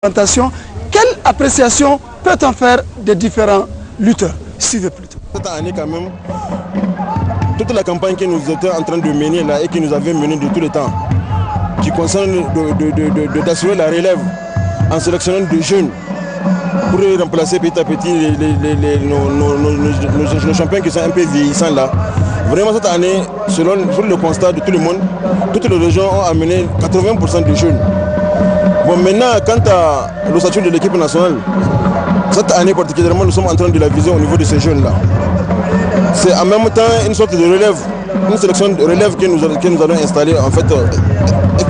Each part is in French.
Quelle appréciation peut-on faire des différents lutteurs? Suivez plutôt. Cette année quand même, toute la campagne que nous étions en train de mener là et que nous avions menée de tout le temps, qui concerne d'assurer la relève en sélectionnant des jeunes pour remplacer petit à petit nos champions qui sont un peu vieillissants là. Vraiment cette année, selon le constat de tout le monde, toutes les régions ont amené 80% de jeunes. Bon, maintenant, quant à l'ossature de l'équipe nationale, cette année particulièrement, nous sommes en train de la viser au niveau de ces jeunes-là. C'est en même temps une sorte de relève, une sélection de relève que nous allons installer en fait,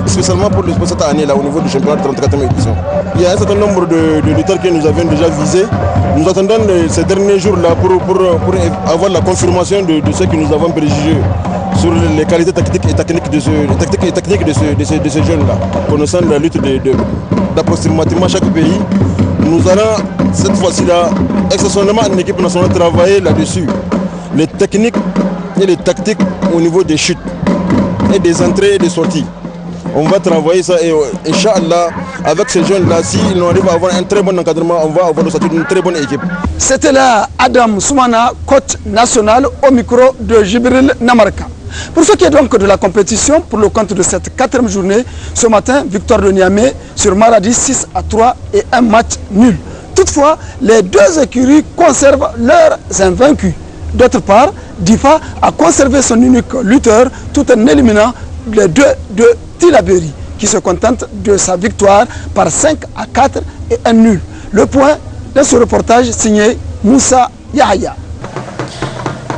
spécialement pour cette année-là au niveau du championnat de 34e édition. Il y a un certain nombre de lutteurs que nous avions déjà visés. Nous attendons ces derniers jours-là pour avoir la confirmation de ce que nous avons préjugé sur les qualités tactiques et techniques de ces jeunes-là. Connaissant la lutte d'approximativement chaque pays, nous allons cette fois-ci-là, exceptionnellement en équipe nationale, travailler là-dessus. Les techniques et les tactiques au niveau des chutes et des entrées et des sorties. On va travailler ça et Inch'Allah, avec ces jeunes-là, s'ils arrivent à avoir un très bon encadrement, on va avoir le statut d'une très bonne équipe. C'était là Adam Soumana, coach national, au micro de Jibril Namarka. Pour ce qui est donc de la compétition, pour le compte de cette 4e journée, ce matin, victoire de Niamey sur Maradi 6-3 et un match nul. Toutefois, les deux écuries conservent leurs invaincus. D'autre part, Difa a conservé son unique lutteur tout en éliminant les deux de Tillabéri, qui se contente de sa victoire par 5-4 et un nul. Le point de ce reportage signé Moussa Yahya.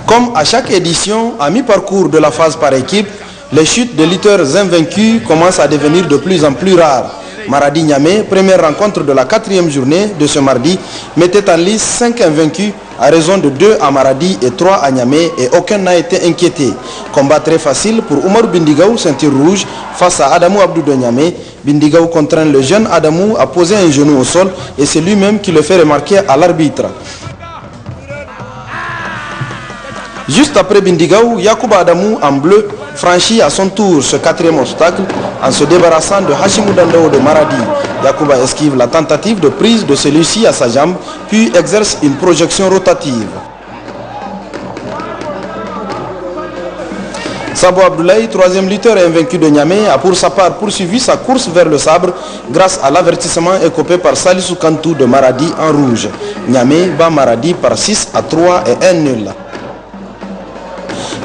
Comme à chaque édition, à mi-parcours de la phase par équipe, les chutes de lutteurs invaincus commencent à devenir de plus en plus rares. Maradi-Niamey, première rencontre de la 4e journée de ce mardi, mettait en lice 5 invaincus à raison de 2 à Maradi et 3 à Niamey et aucun n'a été inquiété. Combat très facile pour Oumar Bindigaou, ceinture rouge, face à Adamou Abdou de Niamey. Bindigaou contraint le jeune Adamou à poser un genou au sol et c'est lui-même qui le fait remarquer à l'arbitre. Juste après Bindigaou, Yacouba Adamou en bleu franchit à son tour ce 4e obstacle en se débarrassant de Hashimou Dandao de Maradi. Yacouba esquive la tentative de prise de celui-ci à sa jambe, puis exerce une projection rotative. Sabo Abdoulaye, 3e lutteur invaincu de Niamey, a pour sa part poursuivi sa course vers le sabre grâce à l'avertissement écopé par Salissou Kantou de Maradi en rouge. Niamey bat Maradi par 6-3 et 1 nul.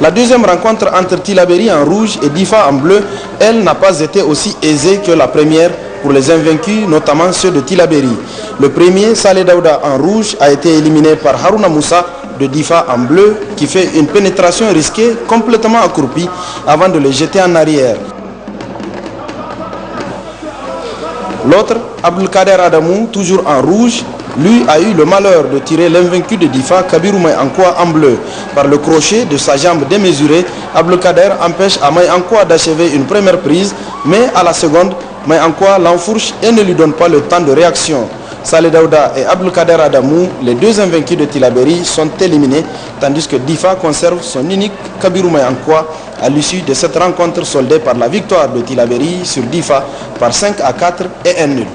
La deuxième rencontre entre Tillabéri en rouge et Difa en bleu, elle n'a pas été aussi aisée que la première pour les invaincus, notamment ceux de Tillabéri. Le premier, Saleh Daouda en rouge, a été éliminé par Harouna Moussa de Difa en bleu, qui fait une pénétration risquée complètement accroupie avant de le jeter en arrière. L'autre, Abdelkader Adamou, toujours en rouge, lui a eu le malheur de tirer l'invaincu de Difa, Kabirou Maïankwa, en bleu. Par le crochet de sa jambe démesurée, Abdelkader empêche à Maïankwa d'achever une première prise, mais à la seconde, Maïankwa l'enfourche et ne lui donne pas le temps de réaction. Saleh Daouda et Abdelkader Adamou, les deux invaincus de Tillabéri, sont éliminés, tandis que Difa conserve son unique Kabirou Maïankwa à l'issue de cette rencontre soldée par la victoire de Tillabéri sur Difa par 5-4 et 1 nul.